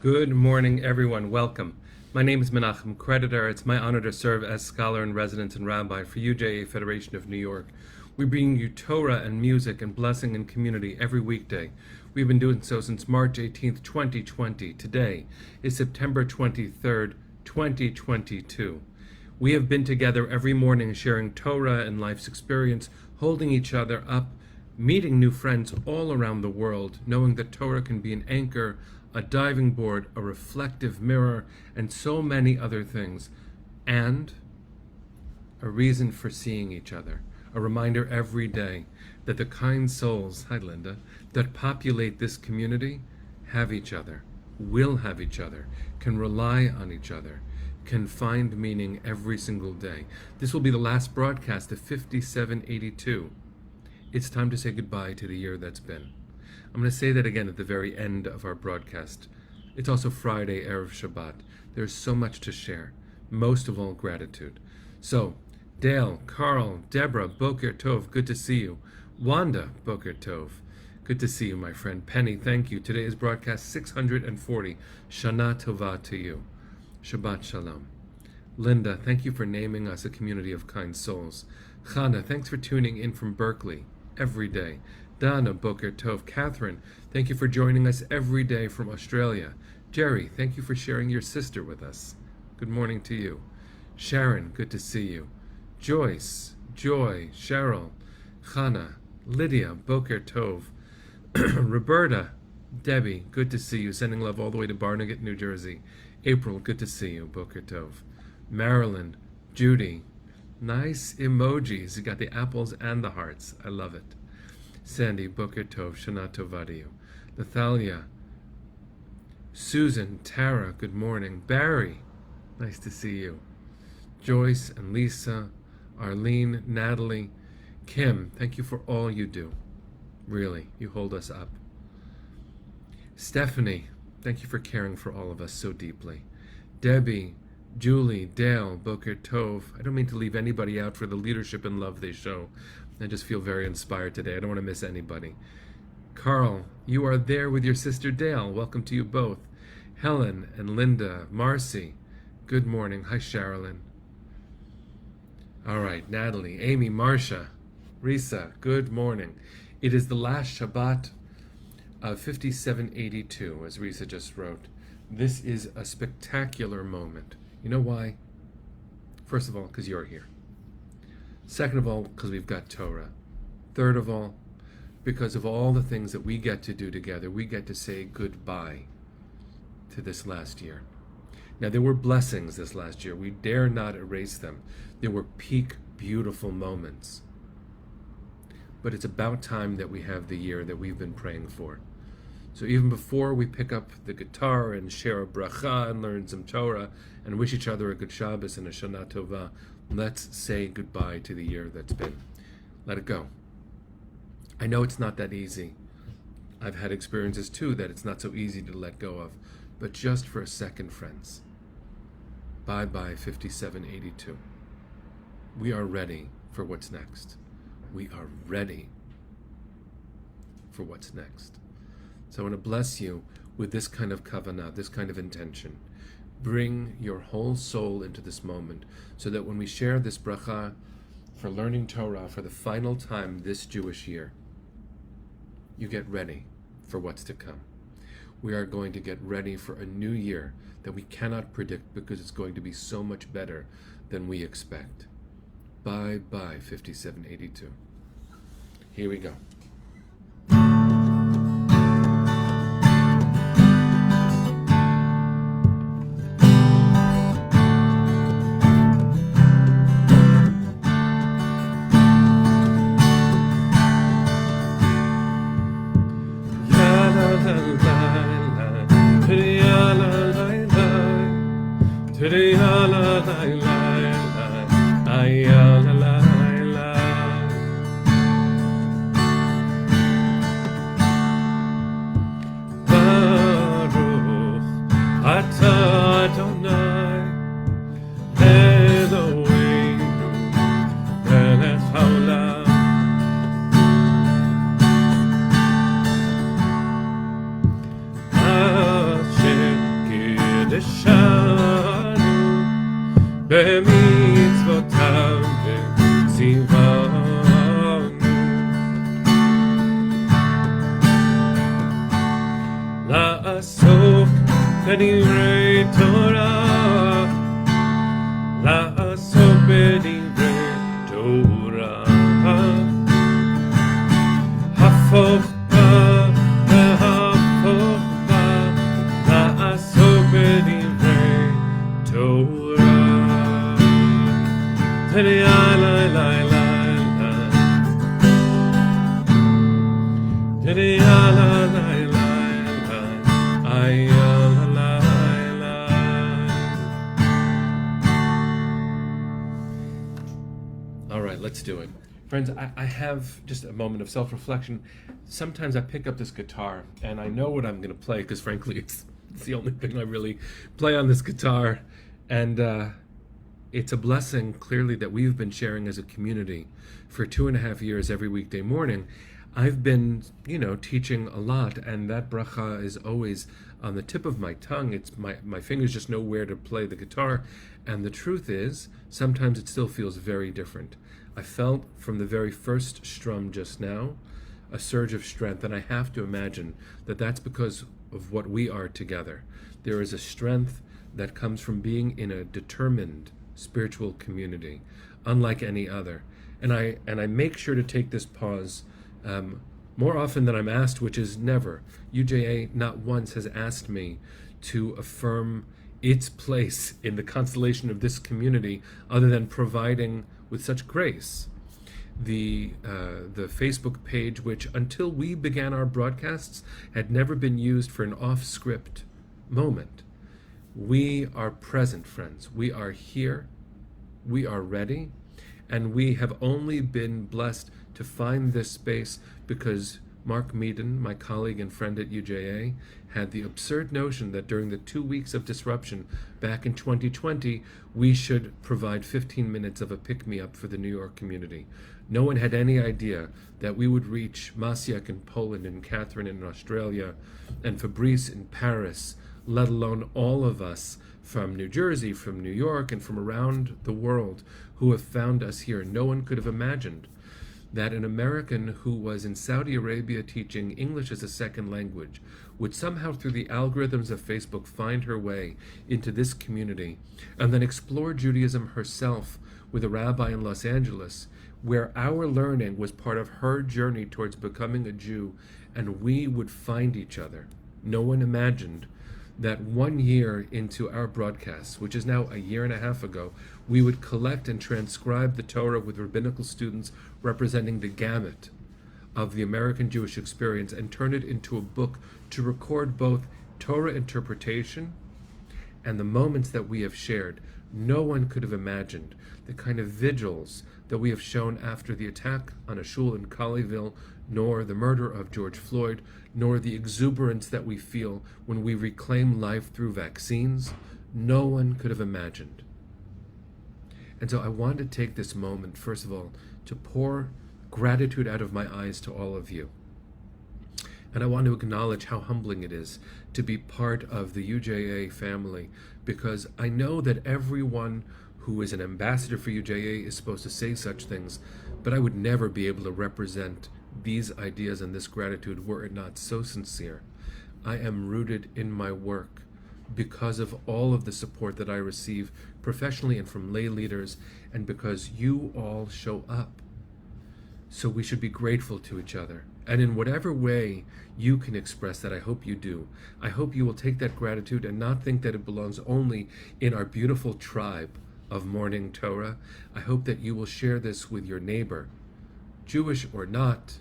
Good morning, everyone. Welcome. My name is Menachem Creditor. It's my honor to serve as scholar in residence and rabbi for UJA Federation of New York. We bring you Torah and music and blessing and community every weekday. We've been doing so since March 18th, 2020. Today is September 23rd, 2022. We have been together every morning sharing Torah and life's experience, holding each other up, meeting new friends all around the world, knowing that Torah can be an anchor, a diving board, a reflective mirror, and so many other things. And a reason for seeing each other. A reminder every day that the kind souls, hi Linda, that populate this community have each other, will have each other, can rely on each other, can find meaning every single day. This will be the last broadcast of 5782. It's time to say goodbye to the year that's been. I'm going to say that again at the very end of our broadcast. It's also Friday, Erev Shabbat. There's so much to share, most of all gratitude. So, Dale, Carl, Deborah, Boker Tov, good to see you. Wanda, Boker Tov, good to see you, my friend. Penny, thank you. Today is broadcast 640. Shana Tova to you. Shabbat Shalom. Linda, thank you for naming us a community of kind souls. Chana, thanks for tuning in from Berkeley every day. Dana, Boker Tov. Catherine, thank you for joining us every day from Australia. Jerry, thank you for sharing your sister with us. Good morning to you. Sharon, good to see you. Joyce, Joy, Cheryl, Chana, Lydia, Boker Tov. Roberta, Debbie, good to see you. Sending love all the way to Barnegat, New Jersey. April, good to see you. Boker Tov. Marilyn, Judy, nice emojis. You got the apples and the hearts. I love it. Sandy, Boker Tov, Shana Tova to you. Nathalia, Susan, Tara, good morning. Barry, nice to see you. Joyce and Lisa, Arlene, Natalie, Kim, thank you for all you do. Really, you hold us up. Stephanie, thank you for caring for all of us so deeply. Debbie, Julie, Dale, Boker Tov. I don't mean to leave anybody out for the leadership and love they show. I just feel very inspired today. I don't want to miss anybody. Carl, you are there with your sister Dale. Welcome to you both. Helen and Linda, Marcy, good morning. Hi, Sherilyn. All right, Natalie, Amy, Marcia, Risa, good morning. It is the last Shabbat of 5782, as Risa just wrote. This is a spectacular moment. You know why? First of all, because you're here. Second of all, because we've got Torah. Third of all, because of all the things that we get to do together, we get to say goodbye to this last year. Now, there were blessings this last year. We dare not erase them. There were peak, beautiful moments. But it's about time that we have the year that we've been praying for. So even before we pick up the guitar and share a bracha and learn some Torah and wish each other a good Shabbos and a Shana Tova, let's say goodbye to the year that's been. Let it go. I know it's not that easy. I've had experiences too that it's not so easy to let go of. But just for a second, friends. Bye-bye 5782. We are ready for what's next. We are ready for what's next. So I want to bless you with this kind of kavanah, this kind of intention. Bring your whole soul into this moment so that when we share this bracha for learning Torah for the final time this Jewish year, you get ready for what's to come. We are going to get ready for a new year that we cannot predict because it's going to be so much better than we expect. Bye-bye 5782. Here we go. לשנו במצוותיו וציוונו לעסוק בדברי תורה, לעסוק בדברי תורה, הפוך בה והפוך בה, לעסוק בדברי תורה. תני עלי לי לי תני עלי לי לי All right, let's do it. Friends, I have just a moment of self-reflection. Sometimes I pick up this guitar and I know what I'm going to play because frankly it's the only thing I really play on this guitar. And it's a blessing clearly that we've been sharing as a community for 2.5 years every weekday morning. I've been, teaching a lot, and that bracha is always on the tip of my tongue. It's my fingers just know where to play the guitar, and the truth is, sometimes it still feels very different. I felt from the very first strum just now a surge of strength, and I have to imagine that that's because of what we are together. There is a strength that comes from being in a determined spiritual community, unlike any other. And I make sure to take this pause more often than I'm asked, which is never. UJA not once has asked me to affirm its place in the constellation of this community other than providing with such grace the Facebook page, which until we began our broadcasts had never been used for an off-script moment. We are present, friends. We are here. We are ready. And we have only been blessed to find this space because Mark Meaden, my colleague and friend at UJA, had the absurd notion that during the 2 weeks of disruption back in 2020, we should provide 15 minutes of a pick-me-up for the New York community. No one had any idea that we would reach Maciek in Poland and Catherine in Australia and Fabrice in Paris, let alone all of us from New Jersey, from New York, and from around the world who have found us here. No one could have imagined that an American who was in Saudi Arabia teaching English as a second language would somehow through the algorithms of Facebook find her way into this community and then explore Judaism herself with a rabbi in Los Angeles, where our learning was part of her journey towards becoming a Jew, and we would find each other. No one imagined that 1 year into our broadcasts, which is now 1.5 years ago, we would collect and transcribe the Torah with rabbinical students representing the gamut of the American Jewish experience and turn it into a book to record both Torah interpretation and the moments that we have shared. No one could have imagined the kind of vigils that we have shown after the attack on a shul in Colleyville, nor the murder of George Floyd, nor the exuberance that we feel when we reclaim life through vaccines. No one could have imagined. And so I want to take this moment, first of all, to pour gratitude out of my eyes to all of you. And I want to acknowledge how humbling it is to be part of the UJA family, because I know that everyone who is an ambassador for UJA is supposed to say such things, but I would never be able to represent these ideas and this gratitude were it not so sincere. I am rooted in my work because of all of the support that I receive professionally and from lay leaders, and because you all show up. So we should be grateful to each other. And in whatever way you can express that, I hope you do. I hope you will take that gratitude and not think that it belongs only in our beautiful tribe of Morning Torah. I hope that you will share this with your neighbor, Jewish or not,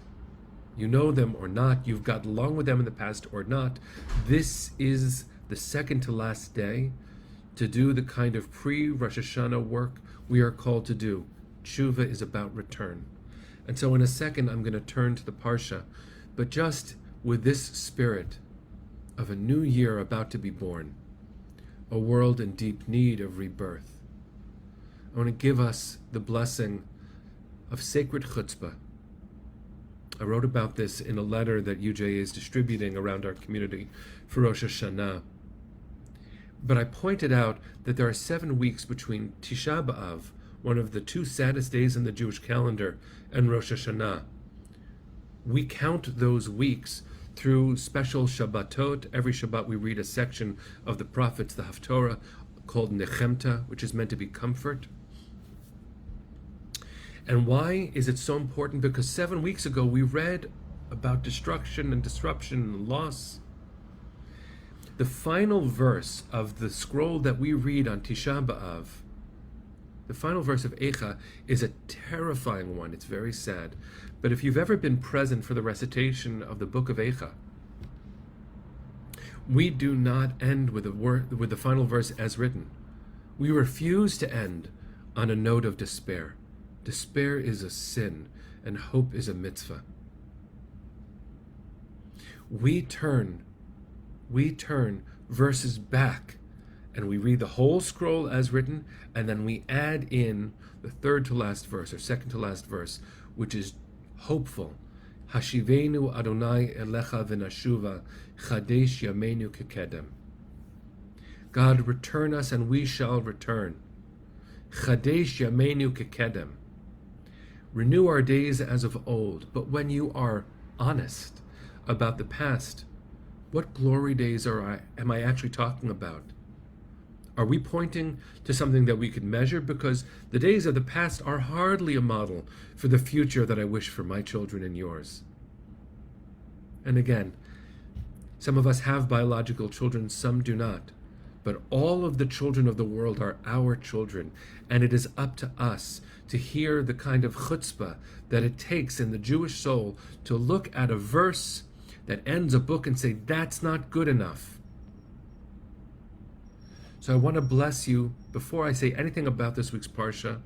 you know them or not, you've got along with them in the past or not. This is the second to last day to do the kind of pre-Rosh Hashanah work we are called to do. Tshuva is about return. And so in a second, I'm going to turn to the Parsha, but just with this spirit of a new year about to be born, a world in deep need of rebirth. I want to give us the blessing of sacred chutzpah. I wrote about this in a letter that UJA is distributing around our community for Rosh Hashanah. But I pointed out that there are 7 weeks between Tisha B'Av, one of the 2 saddest days in the Jewish calendar, and Rosh Hashanah. We count those weeks through special Shabbatot. Every Shabbat we read a section of the prophets, the Haftorah, called Nechemta, which is meant to be comfort. And why is it so important? Because 7 weeks ago we read about destruction and disruption and loss. The final verse of the scroll that we read on Tisha B'Av, the final verse of Eicha, is a terrifying one. It's very sad. But if you've ever been present for the recitation of the book of Eicha, we do not end with the final verse as written. We refuse to end on a note of despair. Despair is a sin, and hope is a mitzvah. We turn verses back, and we read the whole scroll as written, and then we add in the third to last verse, or second to last verse, which is hopeful. Hashivenu Adonai elecha v'nashuva, chadesh yameinu kekedem. God, return us, and we shall return. Chadesh yameinu kekedem. Renew our days as of old. But when you are honest about the past, what glory days am I actually talking about? Are we pointing to something that we could measure? Because the days of the past are hardly a model for the future that I wish for my children and yours. And again, some of us have biological children, some do not. But all of the children of the world are our children, and it is up to us to hear the kind of chutzpah that it takes in the Jewish soul to look at a verse that ends a book and say, that's not good enough. So I want to bless you, before I say anything about this week's Parsha,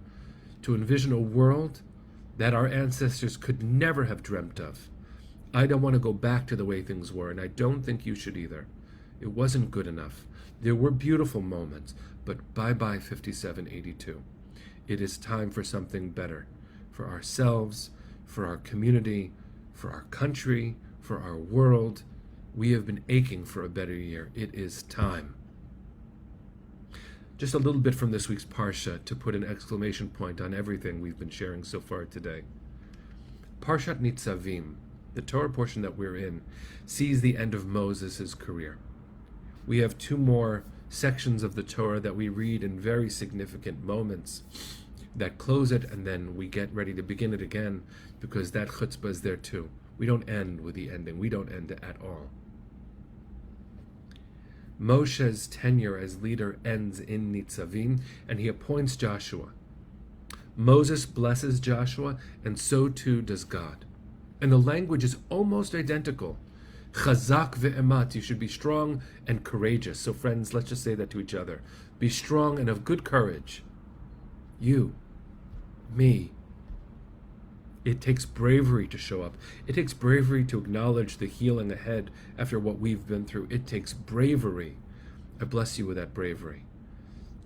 to envision a world that our ancestors could never have dreamt of. I don't want to go back to the way things were, and I don't think you should either. It wasn't good enough. There were beautiful moments, but bye-bye 5782. It is time for something better, for ourselves, for our community, for our country, for our world. We have been aching for a better year. It is time. Just a little bit from this week's Parsha to put an exclamation point on everything we've been sharing so far today. Parshat Nitzavim, the Torah portion that we're in, sees the end of Moses' career. We have 2 more sections of the Torah that we read in very significant moments that close it, and then we get ready to begin it again, because that chutzpah is there too. We don't end with the ending. We don't end at all. Moshe's tenure as leader ends in Nitzavim, and he appoints Joshua. Moses blesses Joshua, and so too does God. And the language is almost identical. Chazak ve'emat, you should be strong and courageous. So friends, let's just say that to each other. Be strong and of good courage. You, me. It takes bravery to show up. It takes bravery to acknowledge the healing ahead after what we've been through. It takes bravery. I bless you with that bravery.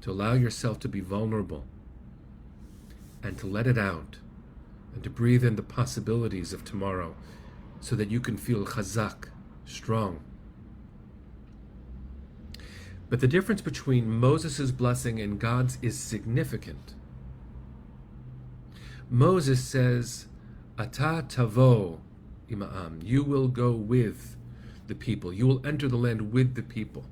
To allow yourself to be vulnerable and to let it out and to breathe in the possibilities of tomorrow so that you can feel chazak, strong. But the difference between Moses' blessing and God's is significant. Moses says, Ata tavo ima'am, you will go with the people. You will enter the land with the people.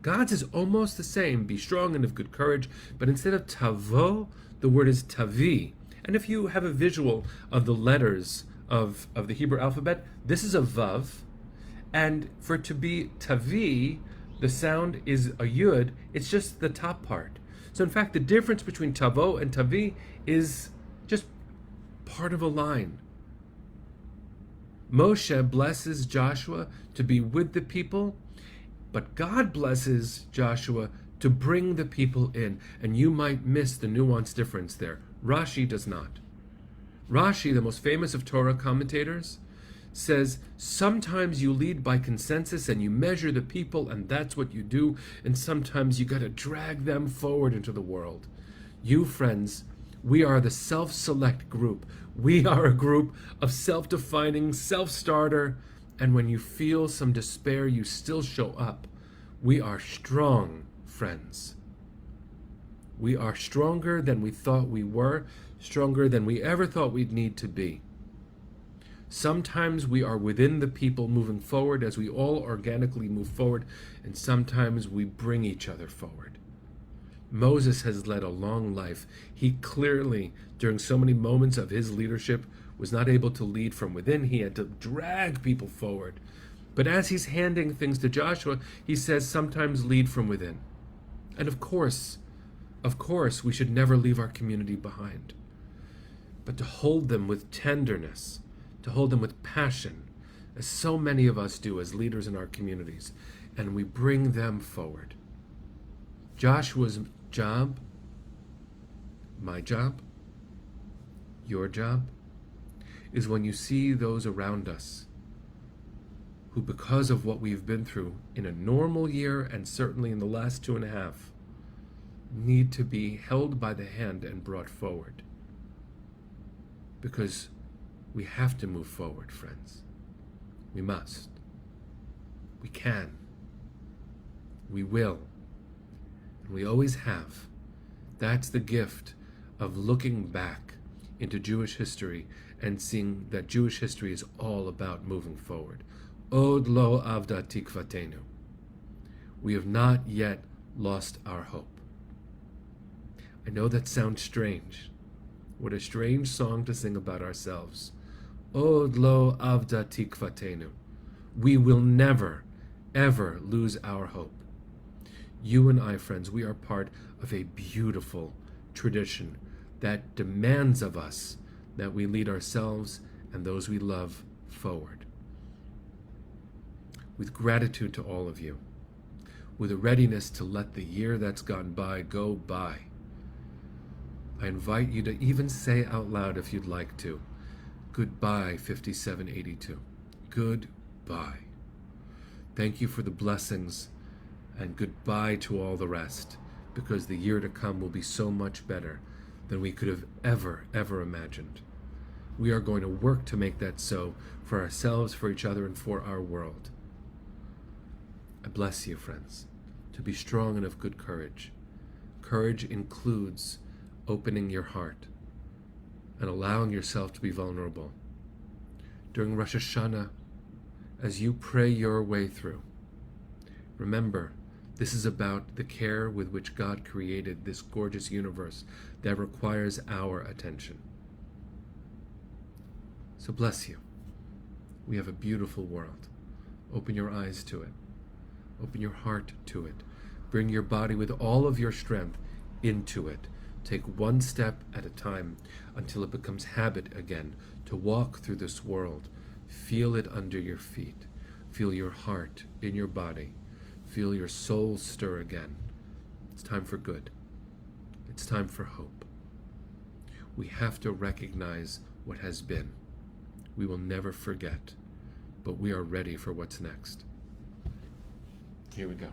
God's is almost the same, be strong and of good courage, but instead of tavo, the word is tavi. And if you have a visual of the letters of the Hebrew alphabet, this is a vav, and for it to be tavi, the sound is a yud, it's just the top part. So in fact, the difference between tavo and tavi is just part of a line. Moshe blesses Joshua to be with the people, but God blesses Joshua to bring the people in. And you might miss the nuanced difference there. Rashi does not. Rashi, the most famous of Torah commentators, says sometimes you lead by consensus and you measure the people and that's what you do, and sometimes you got to drag them forward into the world. You, friends, we are the self-select group. We are a group of self-defining, self-starter, and when you feel some despair, you still show up. We are strong, friends. We are stronger than we thought we were, stronger than we ever thought we'd need to be. Sometimes we are within the people moving forward as we all organically move forward, and sometimes we bring each other forward. Moses has led a long life. He clearly, during so many moments of his leadership, was not able to lead from within. He had to drag people forward. But as he's handing things to Joshua, he says sometimes lead from within. And of course, we should never leave our community behind. But to hold them with tenderness, to hold them with passion, as so many of us do as leaders in our communities, and we bring them forward. Joshua's job, my job, your job, is when you see those around us who, because of what we've been through in a normal year and certainly in the last 2.5, need to be held by the hand and brought forward. Because we have to move forward, friends. We must. We can. We will. And we always have. That's the gift of looking back into Jewish history and seeing that Jewish history is all about moving forward. Od lo avda tikvatenu. We have not yet lost our hope. I know that sounds strange. What a strange song to sing about ourselves. Od lo avda tikvatenu. We will never, ever lose our hope. You and I, friends, we are part of a beautiful tradition that demands of us that we lead ourselves and those we love forward. With gratitude to all of you, with a readiness to let the year that's gone by go by, I invite you to even say out loud, if you'd like to, goodbye 5782. Goodbye. Thank you for the blessings, and goodbye to all the rest, because the year to come will be so much better than we could have ever imagined. We are going to work to make that so for ourselves, for each other, and for our world. I bless you, friends, to be strong and of good courage. Courage includes opening your heart and allowing yourself to be vulnerable. During Rosh Hashanah, as you pray your way through, remember, this is about the care with which God created this gorgeous universe that requires our attention. So bless you. We have a beautiful world. Open your eyes to it. Open your heart to it. Bring your body with all of your strength into it. Take one step at a time until it becomes habit again to walk through this world. Feel it under your feet. Feel your heart in your body. Feel your soul stir again. It's time for good. It's time for hope. We have to recognize what has been. We will never forget, but we are ready for what's next. Here we go.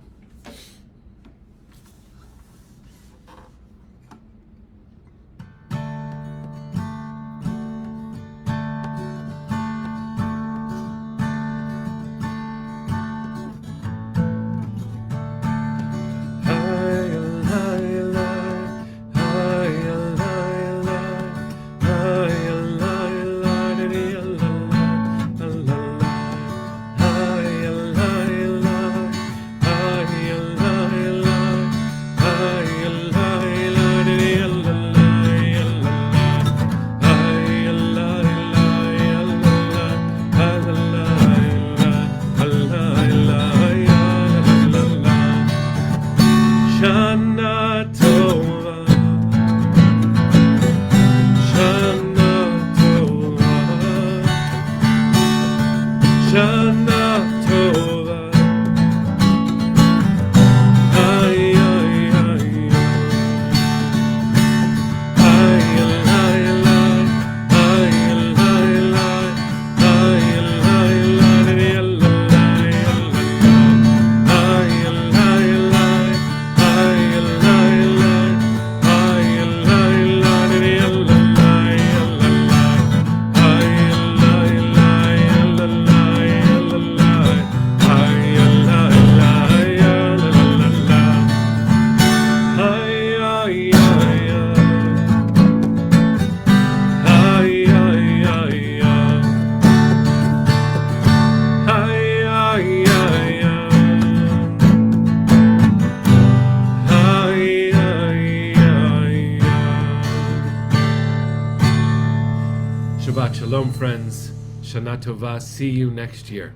Shalom, friends. Shana Tova. See you next year.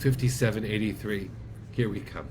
5783. Here we come.